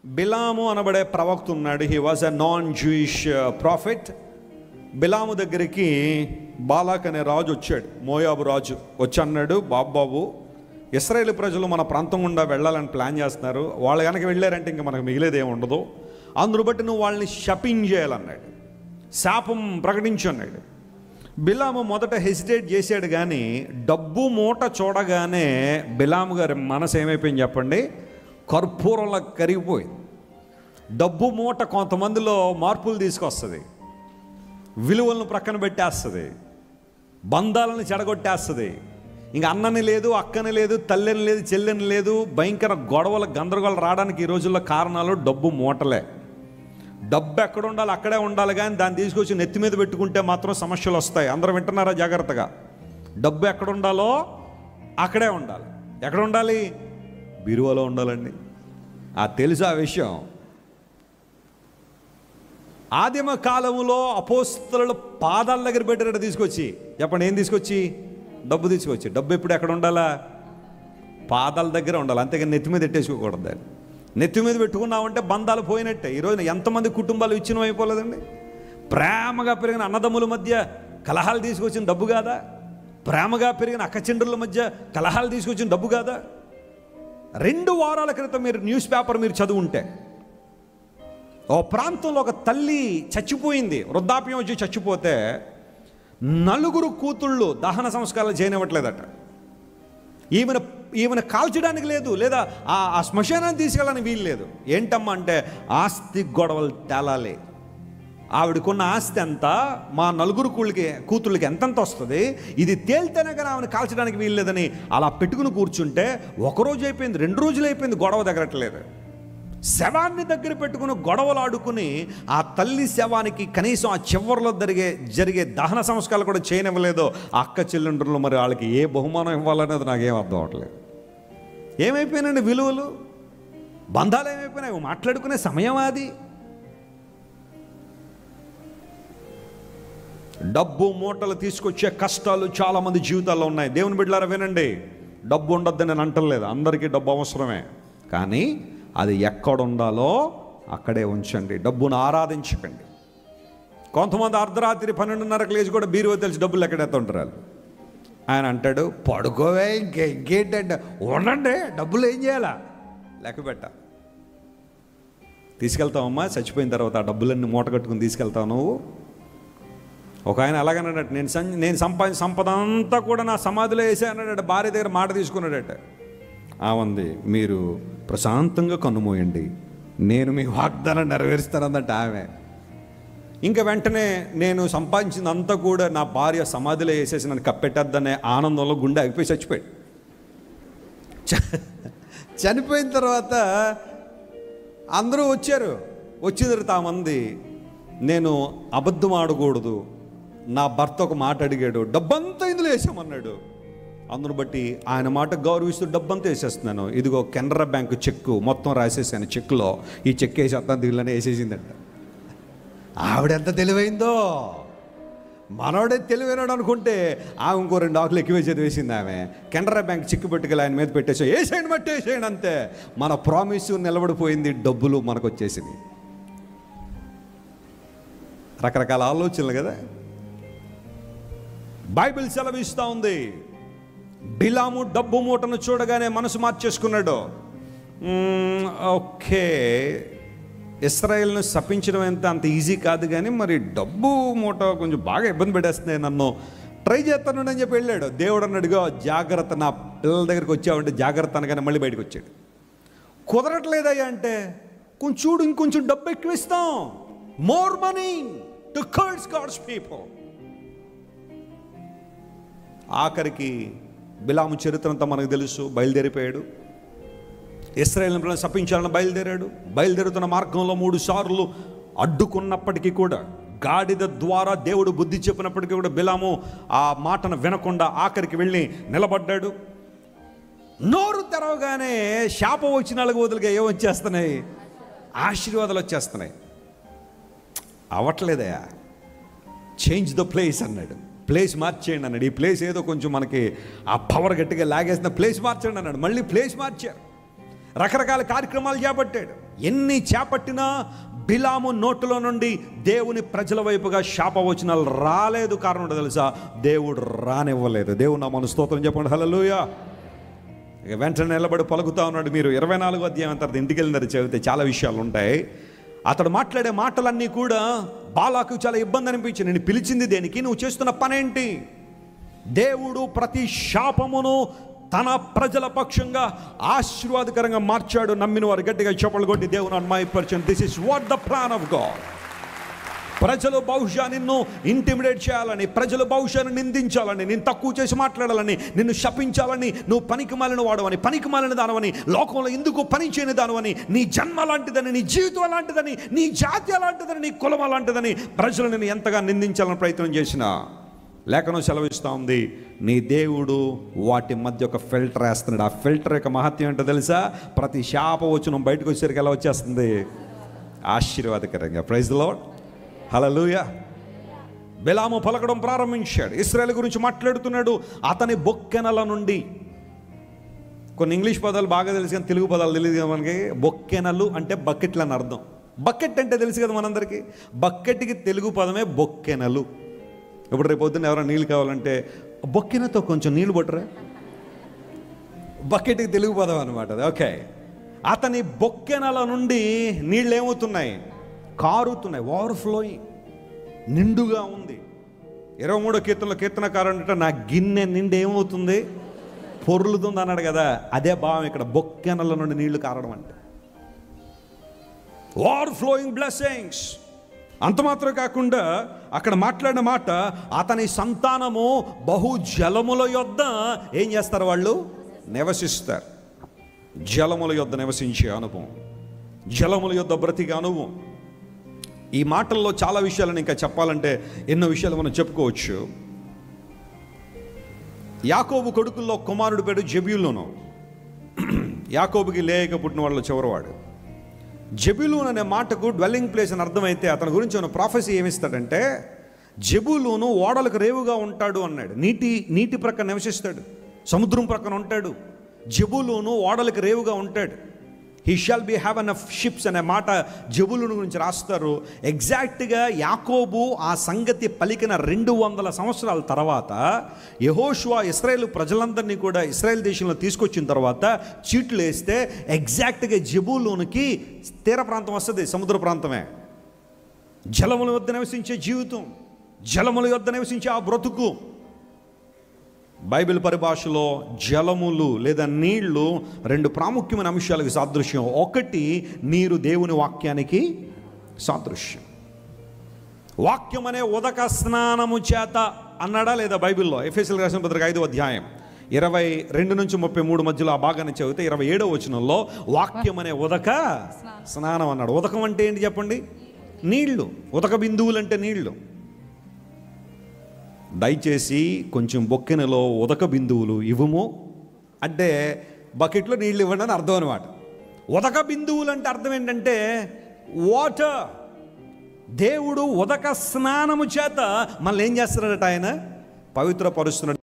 బిలాము అనబడే ప్రవక్త ఉన్నాడు. He was a non Jewish prophet. బిలాము దగ్గరికి బాలాక్ అనే రాజు వచ్చాడు, మోయాబు రాజు. వచ్చి అన్నాడు, బాబు ఇశ్రాయేలు ప్రజలు మన ప్రాంతం గుండా వెళ్ళాలని ప్లాన్ చేస్తున్నారు, వాళ్ళు కనుక వెళ్ళారంటే ఇంకా మనకు మిగిలేదేమి ఉండదు, అందును బట్టి నువ్వు వాళ్ళని శపించేయాలన్నాడు, శాపం ప్రకటించు అన్నాడు. బిలాము మొదట హెసిటేట్ చేశాడు, కానీ డబ్బు మూట చూడగానే బిలాము గారి మనసు ఏమైపోయింది చెప్పండి, కర్పూరంలా కరిగిపోయింది. డబ్బు మూట కొంతమందిలో మార్పులు తీసుకొస్తుంది, విలువలను ప్రక్కన పెట్టేస్తుంది, బంధాలను చెడగొట్టేస్తుంది. ఇంక అన్నని లేదు, అక్కని లేదు, తల్లిని లేదు, చెల్లెని లేదు. భయంకర గొడవల గందరగోళం రావడానికి ఈ రోజుల్లో కారణాలు డబ్బు మూటలే. డబ్బు ఎక్కడ ఉండాలి అక్కడే ఉండాలి, కానీ దాన్ని తీసుకొచ్చి నెత్తి మీద పెట్టుకుంటే మాత్రం సమస్యలు వస్తాయి. అందరూ వింటున్నారా జాగ్రత్తగా? డబ్బు ఎక్కడ ఉండాలో అక్కడే ఉండాలి. ఎక్కడ ఉండాలి? బీరువాలో ఉండాలండి. తెలుసు ఆ విషయం. ఆదిమ కాలంలో అపోస్తలుల పాదాల దగ్గర పెట్టారట తీసుకొచ్చి. చెప్పండి, ఏం తీసుకొచ్చి? డబ్బు తీసుకొచ్చి. డబ్బు ఎప్పుడు ఎక్కడ ఉండాలా? పాదాల దగ్గర ఉండాలి, అంతేగాని నెత్తి మీద పెట్టేసుకోకూడదు. దాన్ని నెత్తి మీద పెట్టుకున్నామంటే బంధాలు పోయినట్టే. ఈరోజు ఎంతమంది కుటుంబాలు విచ్ఛిన్నం అయిపోలేదండి? ప్రేమగా పెరిగిన అన్నదమ్ముల మధ్య కలహాలు తీసుకొచ్చిన డబ్బు కాదా? ప్రేమగా పెరిగిన అక్కచెండ్రుల మధ్య కలహాలు తీసుకొచ్చిన డబ్బు కాదా? 2 వారాల క్రితం మీరు న్యూస్ పేపర్ మీరు చదువుంటే, ఓ ప్రాంతంలో ఒక తల్లి చచ్చిపోయింది, వృద్ధాప్యం వచ్చి చచ్చిపోతే 4 కూతుళ్ళు దహన సంస్కారాలు చేయనివ్వట్లేదట. ఈమెను కాల్చడానికి లేదు, లేదా ఆ శ్మశానాన్ని తీసుకెళ్ళడానికి వీలు లేదు. ఏంటమ్మా అంటే, ఆస్తి గొడవలు తేలాలి. ఆవిడకున్న ఆస్తి ఎంత, మా 4 కూతుళ్ళకి ఎంతెంత వస్తుంది, ఇది తేలితేనే కానీ ఆమెను కాల్చడానికి వీలు లేదని అలా పెట్టుకుని కూర్చుంటే 1 రోజు అయిపోయింది, 2 రోజులు అయిపోయింది, గొడవ దగ్గరట్లేదు. శవాన్ని దగ్గర పెట్టుకుని గొడవలు ఆడుకుని ఆ తల్లి శవానికి కనీసం ఆ చివరిలో జరిగే దహన సంస్కారాలు కూడా చేయనివ్వలేదు. అక్క చెల్లెండ్రులు మరి వాళ్ళకి ఏ బహుమానం ఇవ్వాలనేది నాకేం అర్థం అవట్లేదు. ఏమైపోయినండి విలువలు, బంధాలు ఏమైపోయినాయి? మాట్లాడుకునే సమయం అది. డబ్బు మూటలు తీసుకొచ్చే కష్టాలు చాలామంది జీవితాల్లో ఉన్నాయి. దేవుని బిడ్డలారా వినండి, డబ్బు ఉండొద్దని నేను అంటలేదు, అందరికీ డబ్బు అవసరమే, కానీ అది ఎక్కడ ఉండాలో అక్కడే ఉంచండి. డబ్బును ఆరాధించకండి. కొంతమంది అర్ధరాత్రి 12:30 లేచి కూడా బీరువా తెలిసి డబ్బులు ఎక్కడైతే ఉంటారు. ఆయన అంటాడు, పడుకోవే ఇంకేంటంటే, ఉండండి, డబ్బులు ఏం చేయాలా? లెక్క పెట్ట తీసుకెళ్తావమ్మా, చచ్చిపోయిన తర్వాత ఆ డబ్బులన్నీ మూట కట్టుకుని తీసుకెళ్తావు నువ్వు. ఒక ఆయన అలాగన్నాడట, నేను సంపాదించిన సంపద అంతా కూడా నా సమాధిలో వేసానట. భార్య దగ్గర మాట తీసుకున్నాడట. ఉంది, మీరు ప్రశాంతంగా కన్నుమోయండి, నేను మీ వాగ్దానం నెరవేరుస్తానన్నట్టు ఆమె. ఇంకా వెంటనే నేను సంపాదించిందంతా కూడా నా భార్య సమాధిలో వేసేసి నన్ను కప్పెట్టద్దనే ఆనందంలో గుండె ఆగిపోయి చచ్చిపోయాడు. చనిపోయిన తర్వాత అందరూ వచ్చారు. వచ్చిన తర్వాత మంది, నేను అబద్ధం ఆడకూడదు, నా భర్త ఒక మాట అడిగాడు, డబ్బంతా ఇందులో వేసామన్నాడు. అందును బట్టి ఆయన మాట గౌరవిస్తూ డబ్బంతా వేసేస్తున్నాను. ఇదిగో కెనరా బ్యాంకు చెక్కు మొత్తం రాసేసాను, చెక్కులో ఈ చెక్ వేసేస్తాను, దీనిలోనే వేసేసిందంట. ఆవిడెంత తెలివైందో! మనోడే తెలివైనాడు అనుకుంటే ఆమె ఇంకో 2 ఆకులు ఎక్కువ చదివేసింది. ఆమె కెనరా బ్యాంక్ చెక్కు పెట్టుకెళ్ళి ఆయన మీద పెట్టేసి వేసేయండి, మట్టి వేసేయండి, అంతే. మన ప్రామిస్ నిలబడిపోయింది, డబ్బులు మనకు వచ్చేసింది. రకరకాల ఆలోచనలు కదా. బైబిల్ సెలవిస్తూ ఉంది, బిలాము డబ్బు మూటను చూడగానే మనసు మార్చేసుకున్నాడు. ఓకే, ఇశ్రాయేలును శపించడం అంత ఈజీ కాదు, కానీ మరి డబ్బు మూట కొంచెం బాగా ఇబ్బంది పెట్టేస్తుంది, నన్ను ట్రై చేస్తాను అని చెప్పి వెళ్ళాడు. దేవుడు అన్నాడుగా, జాగ్రత్త, నా పిల్లల దగ్గరికి వచ్చావంటే జాగ్రత్త అనగానే మళ్ళీ బయటకు వచ్చాడు. కుదరట్లేదయ్యా అంటే, కొంచెం చూడు, ఇంకొంచెం డబ్బు ఎక్కువ ఇస్తాం, more money to curse God's people. ఆఖరికి బిలాము చరిత్ర అంతా మనకు తెలుసు. బయలుదేరిపోయాడు, ఇశ్రాయేలును శపించాలని బయలుదేరాడు. బయలుదేరుతున్న మార్గంలో 3 సార్లు అడ్డుకున్నప్పటికీ కూడా, గాడిద ద్వారా దేవుడు బుద్ధి చెప్పినప్పటికీ కూడా బిలాము ఆ మాటను వినకుండా ఆఖరికి వెళ్ళి నిలబడ్డాడు. నోరు తెరవగానే శాపం వచ్చిన 4 వదులుగా ఏమొచ్చేస్తున్నాయి? ఆశీర్వాదాలు వచ్చేస్తున్నాయి. అవట్లేదయా, చేంజ్ ద ప్లేస్ అన్నాడు. ప్లేస్ మార్చేయండి అన్నాడు. ఈ ప్లేస్ ఏదో కొంచెం మనకి ఆ పవర్ గట్టిగా లాగేసిన, ప్లేస్ మార్చండి అన్నాడు. మళ్ళీ ప్లేస్ మార్చారు. రకరకాల కార్యక్రమాలు చేపట్టాడు. ఎన్ని చేపట్టినా బిలాము నోటులో నుండి దేవుని ప్రజల వైపుగా శాపవచనాలు రాలేదు. కారణం తెలుసా? దేవుడు రానివ్వలేదు. దేవుడు నా మన స్తోత్రం చెప్పండి హల్లెలూయా. ఇక వెంటనే నిలబడి పలుకుతా ఉన్నాడు. మీరు 24వ అధ్యాయం తర్వాత ఇంటికి వెళ్ళినారు చదివితే చాలా విషయాలు ఉంటాయి. అతడు మాట్లాడే మాటలన్నీ కూడా బాలాకు చాలా ఇబ్బంది అనిపించింది. నేను పిలిచింది దేనికి? నువ్వు చేస్తున్న పనేంటి? దేవుడు ప్రతి శాపమును తన ప్రజల పక్షంగా ఆశీర్వాదకరంగా మార్చాడు. నమ్మిన వారు గట్టిగా చప్పట్లు కొట్టి దేవుని మహిమపరచండి. This is what the plan of God. ప్రజలు బహుశా నిన్ను ఇంటిమిడేట్ చేయాలని, ప్రజలు బహుశా నిందించాలని, నేను తక్కువ చేసి మాట్లాడాలని, నిన్ను శపించాలని, నువ్వు పనికి మాలిన వాడవని, పనికి మాలిన దానవని, లోకంలో ఎందుకు పని చేయని దానవని, నీ జన్మ అలాంటిదని, నీ జీవితం అలాంటిదని, నీ జాతి అలాంటిదని, నీ కులం అలాంటిదని ప్రజలు నిన్ను ఎంతగా నిందించాలని ప్రయత్నం చేసినా లేఖనం సెలవిస్తూ ఉంది, నీ దేవుడు వాటి మధ్య ఒక ఫిల్టర్ వేస్తున్నాడు. ఆ ఫిల్టర్ యొక్క మహత్యం ఏంటో తెలుసా? ప్రతి శాపవచనం బయటకు వచ్చేసరికి ఎలా వచ్చేస్తుంది? ఆశీర్వాదకరంగా. Praise the Lord. హల్లెలూయా. బిలాము పలకడం ప్రారంభించాడు. ఇశ్రాయేలు గురించి మాట్లాడుతున్నాడు. అతని బొక్కెనల నుండి, కొన్ని ఇంగ్లీష్ పదాలు బాగా తెలుసు కానీ తెలుగు పదాలు తెలియదు కదా మనకి. బొక్కెనలు అంటే బకెట్లు అని అర్థం. బకెట్ అంటే తెలుసు కదా మనందరికీ. బకెట్కి తెలుగు పదమే బొక్కెనలు. ఇప్పుడు రేపు పొద్దున్న ఎవరైనా నీళ్ళు కావాలంటే బొక్కెనతో కొంచెం నీళ్ళు పట్టరా, బకెట్కి తెలుగు పదం అనమాట అది. ఓకే. అతని బొక్కెనల నుండి నీళ్ళు ఏమవుతున్నాయి? కారుతున్నాయి. ఓవర్ఫ్లోయింగ్, నిండుగా ఉంది. 23వ కీర్తనలో కీర్తనకారుడు అంటే నా గిన్నె నిండి ఏమవుతుంది? పొర్లుతుంది అన్నాడు కదా. అదే భావం ఇక్కడ. బొక్కెనల నుండి నీళ్లు కారడం అంటే ఓవర్ఫ్లోయింగ్ బ్లెస్సింగ్స్. అంత మాత్రం కాకుండా అక్కడ మాట్లాడిన మాట, అతని సంతానము బహు జలముల యొద్ద ఏం చేస్తారు? వాళ్ళు నివసిస్తారు. జలముల యొద్ద నివసించే అనుభవం, జలముల యొద్ద బ్రతికే అనుభవం. ఈ మాటల్లో చాలా విషయాలను ఇంకా చెప్పాలంటే ఎన్నో విషయాలు మనం చెప్పుకోవచ్చు. యాకోబు కొడుకుల్లో కుమారుడు పేరు జెబూలూను. యాకోబుకి లేయక పుట్టిన వాళ్ళు చివరివాడు. జెబూలూన్ అనే మాటకు డ్వెల్లింగ్ ప్లేస్ అని అర్థమైతే అతని గురించి ఉన్న ప్రాఫెసీ ఏమిస్తాడంటే, జెబూలూను ఓడలకు రేవుగా ఉంటాడు అన్నాడు. నీటి ప్రక్కన నివసిస్తాడు, సముద్రం ప్రక్కన ఉంటాడు. జెబూలూను ఓడలకు రేవుగా ఉంటాడు. He shall be have enough ships అనే మాట జెబూలూను గురించి రాస్తారు. ఎగ్జాక్ట్గా యాకోబు ఆ సంగతి పలికిన 200 సంవత్సరాల తర్వాత యెహోషువ ఇశ్రాయేలు ప్రజలందరినీ కూడా ఇశ్రాయేల్ దేశంలో తీసుకొచ్చిన తర్వాత చీట్లు వేస్తే ఎగ్జాక్ట్గా జెబూలూనుకి తీర ప్రాంతం వస్తుంది, సముద్ర ప్రాంతమే. జలముల వద్ద నివసించే జీవితం, జలముల వద్ద నివసించే ఆ బ్రతుకు. బైబిల్ పరిభాషలో జలములు లేదా నీళ్లు 2 ప్రాముఖ్యమైన అంశాలకు సాదృశ్యం. ఒకటి, నీరు దేవుని వాక్యానికి సాదృశ్యం. వాక్యం అనే ఉదక స్నానము చేత అన్నాడా లేదా బైబిల్లో? ఎఫెసీయులకు రాసిన పత్రిక 5వ అధ్యాయం 22 నుంచి 33 మధ్యలో ఆ భాగాన్ని చదివితే 27వ వచనంలో వాక్యం అనే ఉదక స్నానం అన్నాడు. ఉదకం అంటే ఏంటి చెప్పండి? నీళ్లు. ఉదక బిందువులు అంటే నీళ్లు. దయచేసి కొంచెం బొక్కెనలో ఉదక బిందువులు ఇవ్వము అంటే బకెట్లో నీళ్ళు ఇవ్వండి అని అర్థం అనమాట. ఉదక బిందువులు అంటే అర్థం ఏంటంటే వాటర్. దేవుడు ఉదక స్నానము చేత మనల్ని ఏం చేస్తున్నాడట? ఆయన పవిత్రపరుస్తున్నాడు.